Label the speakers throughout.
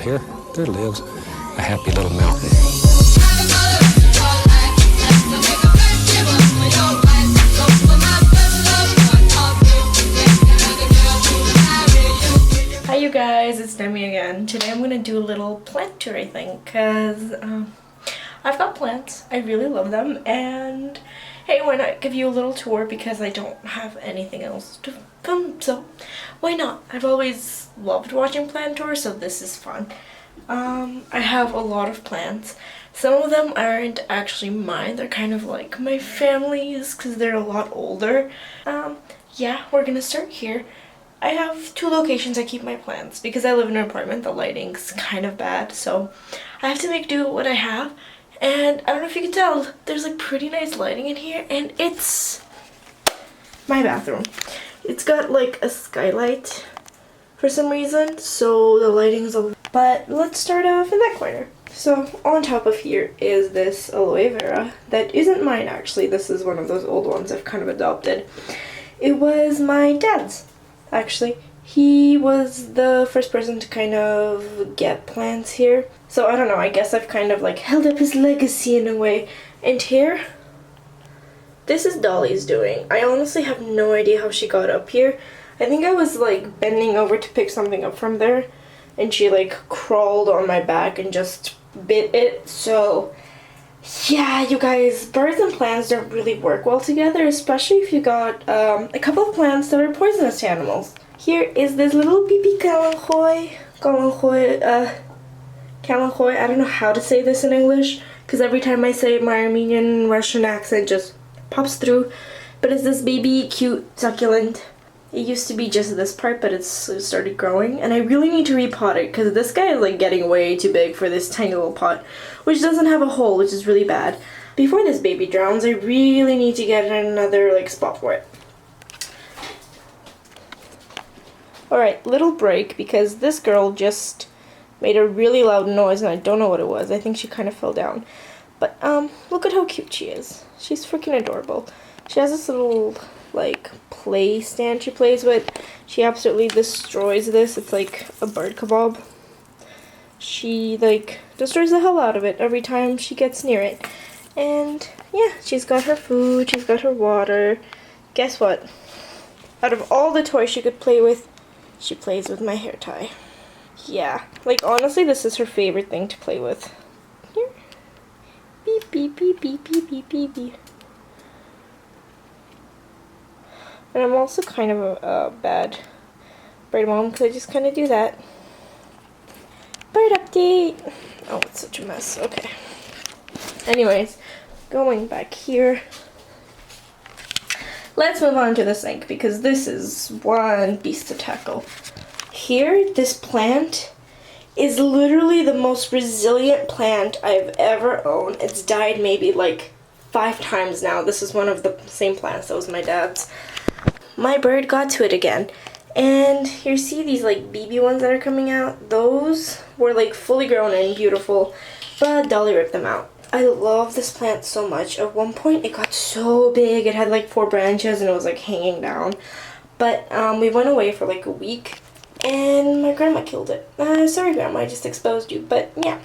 Speaker 1: world here, there lives a happy little mountain.
Speaker 2: Hi you guys, it's Demi again. Today I'm going to do a little plant tour, I think, because I've got plants. I really love them, and hey, why not give you a little tour because I don't have anything else to film, so why not? I've always loved watching plant tours, so this is fun. I have a lot of plants. Some of them aren't actually mine. They're kind of like my family's because they're a lot older. Yeah, we're gonna start here. I have two locations I keep my plants because I live in an apartment. The lighting's kind of bad, so I have to make do with what I have. And I don't know if you can tell, there's like pretty nice lighting in here, and it's my bathroom. It's got like a skylight for some reason, so the lighting's a... But let's start off in that corner. So on top of here is this aloe vera that isn't mine actually. This is one of those old ones I've kind of adopted. It was my dad's actually. He was the first person to kind of get plants here. So I don't know, I guess I've kind of like held up his legacy in a way. And here, this is Dolly's doing. I honestly have no idea how she got up here. I think I was like bending over to pick something up from there, and she like crawled on my back and just bit it. So yeah, you guys, birds and plants don't really work well together, especially if you got a couple of plants that are poisonous to animals. Here is this little baby calanchoe. Calanchoe, I don't know how to say this in English, because every time I say it, my Armenian Russian accent just pops through. But it's this baby cute succulent. It used to be just this part, but it started growing, and I really need to repot it because this guy is like getting way too big for this tiny little pot, which doesn't have a hole, which is really bad. Before this baby drowns, I really need to get another like spot for it. Alright, little break because this girl just made a really loud noise and I don't know what it was. I think she kind of fell down. But look at how cute she is. She's freaking adorable. She has this little like play stand she plays with. She absolutely destroys this. It's like a bird kebab. She like destroys the hell out of it every time she gets near it. And yeah, she's got her food, she's got her water. Guess what? Out of all the toys she could play with, she plays with my hair tie. Yeah, like honestly this is her favorite thing to play with. Here. Beep beep beep beep beep beep beep beep. And I'm also kind of a bad bird mom because I just kind of do that. Bird update! Oh, it's such a mess. Okay. Anyways, going back here. Let's move on to the sink because this is one beast to tackle. Here, this plant is literally the most resilient plant I've ever owned. It's died maybe like 5 times now. This is one of the same plants that was my dad's. My bird got to it again, and you see these like BB ones that are coming out. Those were like fully grown and beautiful, but Dolly ripped them out. I love this plant so much. At one point it got so big, it had like 4 branches and it was like hanging down, but we went away for like a week and my grandma killed it. Sorry grandma, I just exposed you, but yeah.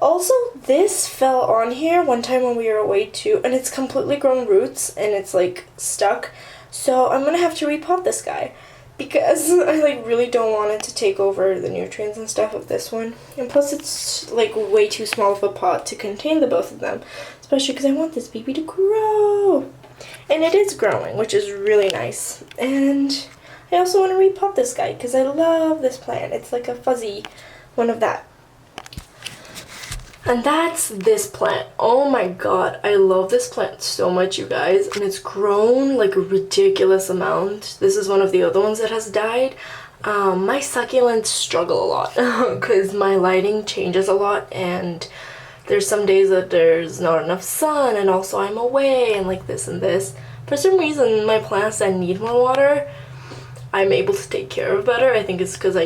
Speaker 2: Also, this fell on here one time when we were away too, and it's completely grown roots and it's like stuck. So I'm gonna have to repot this guy because I like really don't want it to take over the nutrients and stuff of this one. And plus it's like way too small of a pot to contain the both of them, especially because I want this baby to grow. And it is growing, which is really nice. And I also want to repot this guy because I love this plant. It's like a fuzzy one of that. And that's this plant. Oh my god, I love this plant so much, you guys. And it's grown like a ridiculous amount. This is one of the other ones that has died. My succulents struggle a lot because my lighting changes a lot, and there's some days that there's not enough sun, and also I'm away and like this and this. For some reason, my plants that need more water, I'm able to take care of better. I think it's because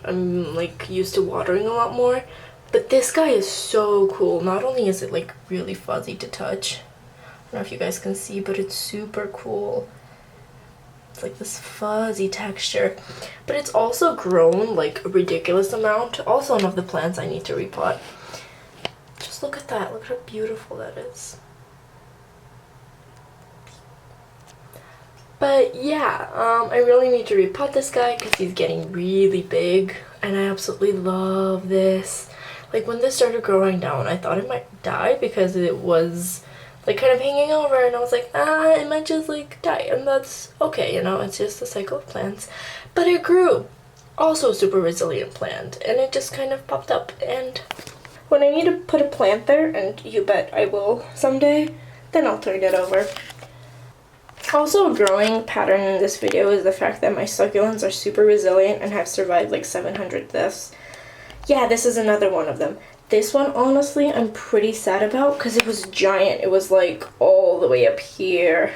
Speaker 2: I'm like used to watering a lot more. But this guy is so cool. Not only is it like really fuzzy to touch, I don't know if you guys can see, but it's super cool. It's like this fuzzy texture, but it's also grown like a ridiculous amount. Also one of the plants I need to repot. Just look at that. Look how beautiful that is. But yeah, I really need to repot this guy because he's getting really big, and I absolutely love this. Like when this started growing down, I thought it might die because it was like kind of hanging over, and I was like, it might just like die, and that's okay, you know, it's just the cycle of plants. But it grew. Also a super resilient plant, and it just kind of popped up, and when I need to put a plant there, and you bet I will someday, then I'll turn it over. Also a growing pattern in this video is the fact that my succulents are super resilient and have survived like 700 deaths. Yeah, this is another one of them. This one, honestly, I'm pretty sad about because it was giant. It was like all the way up here,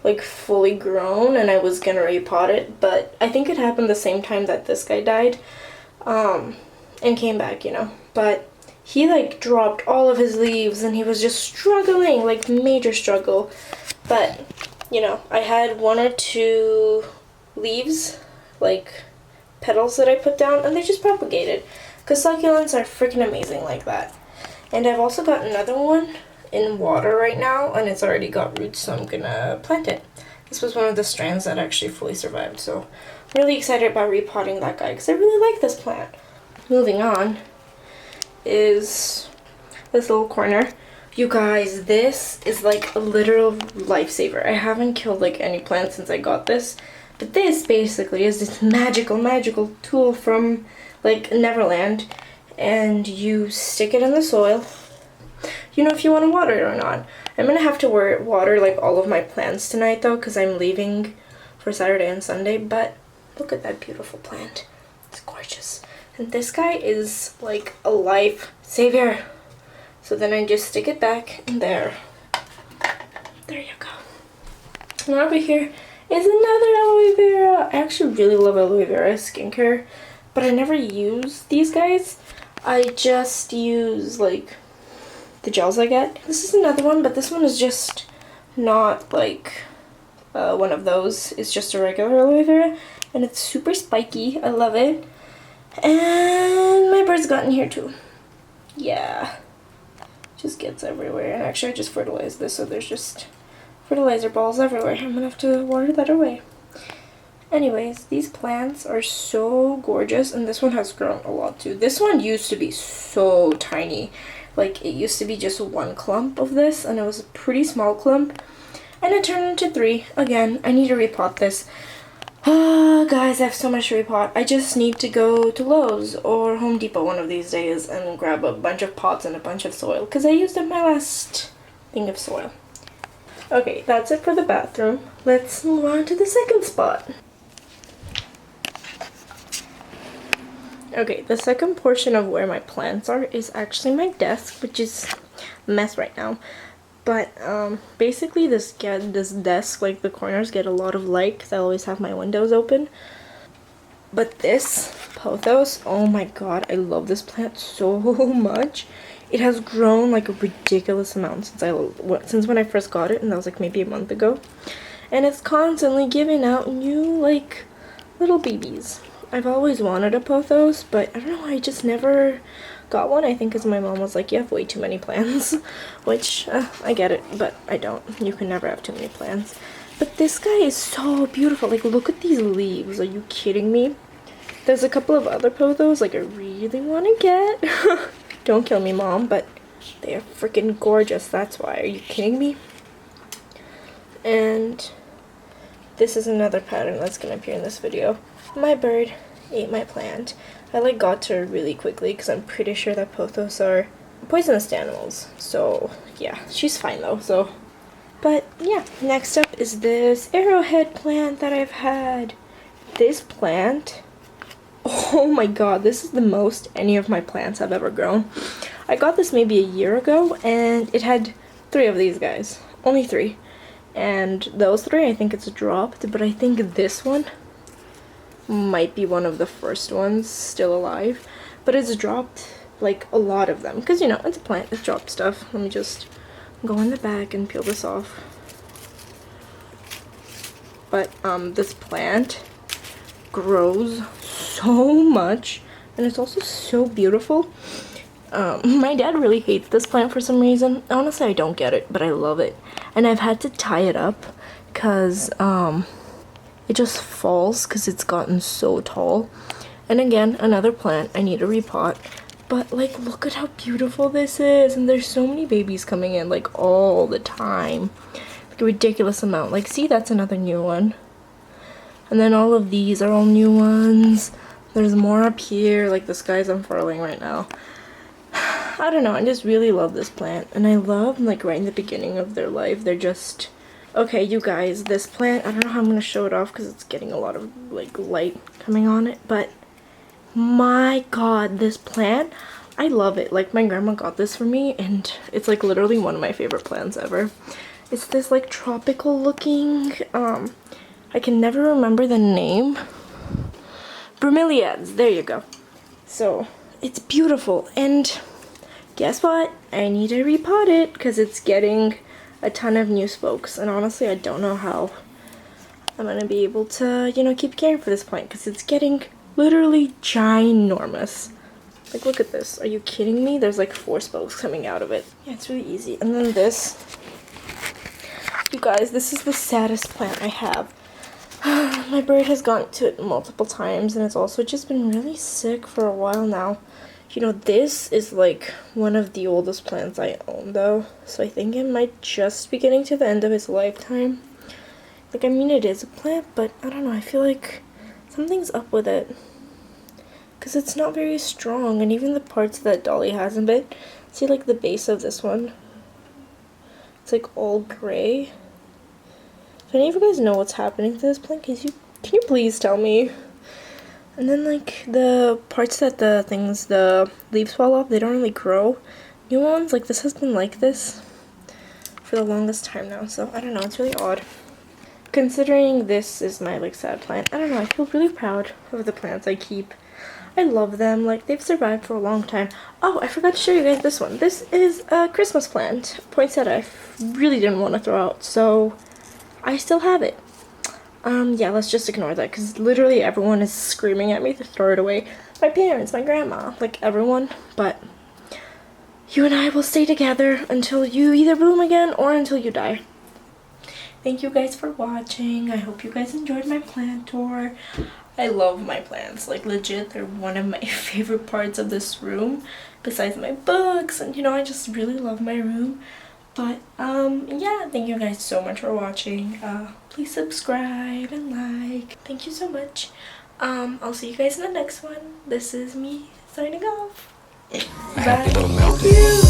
Speaker 2: like fully grown, and I was gonna repot it, but I think it happened the same time that this guy died, and came back, you know. But he like dropped all of his leaves and he was just struggling, like major struggle. But, you know, I had 1 or 2 leaves, like petals that I put down, and they just propagated. Because succulents are freaking amazing like that. And I've also got another one in water right now, and it's already got roots, so I'm gonna plant it. This was one of the strands that actually fully survived, so I'm really excited about repotting that guy because I really like this plant. Moving on is this little corner. You guys, this is like a literal lifesaver. I haven't killed like any plants since I got this, but this basically is this magical tool from like Neverland, and you stick it in the soil. You know if you want to water it or not. I'm gonna have to water like all of my plants tonight though, because I'm leaving for Saturday and Sunday. But look at that beautiful plant. It's gorgeous. And this guy is like a life savior. So then I just stick it back in there. There you go. And over here is another aloe vera. I actually really love aloe vera skincare, but I never use these guys. I just use like the gels I get. This is another one, but this one is just not like one of those. It's just a regular aloe vera, and it's super spiky. I love it. And my bird's gotten here too. Yeah. Just gets everywhere. And actually I just fertilized this, so there's just fertilizer balls everywhere. I'm gonna have to water that away. Anyways, these plants are so gorgeous, and this one has grown a lot too. This one used to be so tiny. Like, it used to be just 1 clump of this, and it was a pretty small clump, and it turned into 3. Again, I need to repot this. Guys, I have so much to repot. I just need to go to Lowe's or Home Depot one of these days and grab a bunch of pots and a bunch of soil, because I used up my last thing of soil. Okay, that's it for the bathroom. Let's move on to the second spot. Okay, the second portion of where my plants are is actually my desk, which is a mess right now. But basically this desk, like the corners, get a lot of light because I always have my windows open. But this pothos, oh my god, I love this plant so much. It has grown like a ridiculous amount since when I first got it, and that was like maybe a month ago. And it's constantly giving out new like little babies. I've always wanted a pothos, but I don't know, I just never got one. I think because my mom was like, you have way too many plants, which I get it, but I don't. You can never have too many plants. But this guy is so beautiful. Like, look at these leaves. Are you kidding me? There's a couple of other pothos like I really want to get. Don't kill me, Mom, but they are freaking gorgeous. That's why. Are you kidding me? And this is another pattern that's gonna appear in this video. My bird ate my plant. I like got to her really quickly because I'm pretty sure that pothos are poisonous animals. So yeah, she's fine though. So, but yeah, next up is this arrowhead plant that I've had. This plant, oh my god, this is the most any of my plants have ever grown. I got this maybe a year ago, and it had 3 of these guys. Only 3. And those 3, I think it's dropped, but I think this one might be one of the first ones still alive. But it's dropped like a lot of them, because you know, it's a plant, it's dropped stuff. Let me just go in the back and peel this off. but this plant grows so much, and it's also so beautiful. My dad really hates this plant for some reason. Honestly, I don't get it, but I love it. And I've had to tie it up because it just falls because it's gotten so tall. And again, another plant I need to repot. But like, look at how beautiful this is, and there's so many babies coming in like all the time, like a ridiculous amount. Like, see, that's another new one. And then all of these are all new ones. There's more up here, like the sky's unfurling right now. I don't know, I just really love this plant. And I love, like, right in the beginning of their life, they're just... Okay, you guys, this plant, I don't know how I'm going to show it off because it's getting a lot of, like, light coming on it. But, my god, this plant, I love it. Like, my grandma got this for me, and it's, like, literally one of my favorite plants ever. It's this, like, tropical looking, I can never remember the name. Bromeliads, there you go. So, it's beautiful, and guess what? I need to repot it because it's getting a ton of new spokes, and honestly, I don't know how I'm gonna be able to, you know, keep caring for this plant because it's getting literally ginormous. Like, look at this. Are you kidding me? There's like 4 spokes coming out of it. Yeah, it's really easy. And then this. You guys, this is the saddest plant I have. My bird has gone to it multiple times, and it's also just been really sick for a while now. You know, this is like one of the oldest plants I own though, so I think it might just be getting to the end of its lifetime. Like, I mean, it is a plant, but I don't know, I feel like something's up with it. Because it's not very strong, and even the parts that Dolly has in it, see like the base of this one? It's like all gray. If any of you guys know what's happening to this plant, can you please tell me? And then like the parts that the leaves fall off, they don't really grow. New ones, like this has been like this for the longest time now, so I don't know, it's really odd. Considering this is my like sad plant, I don't know, I feel really proud of the plants I keep. I love them, like they've survived for a long time. Oh, I forgot to show you guys this one. This is a Christmas plant, poinsettia. I really didn't want to throw out, so I still have it. Yeah, let's just ignore that because literally everyone is screaming at me to throw it away. My parents, my grandma, like everyone. But you and I will stay together until you either bloom again or until you die. Thank you guys for watching. I hope you guys enjoyed my plant tour. I love my plants. Like, legit, they're one of my favorite parts of this room besides my books. And, you know, I just really love my room. But, yeah, thank you guys so much for watching. Please subscribe and like. Thank you so much. I'll see you guys in the next one. This is me signing off.
Speaker 1: A happy little meltdown.
Speaker 2: Thank you.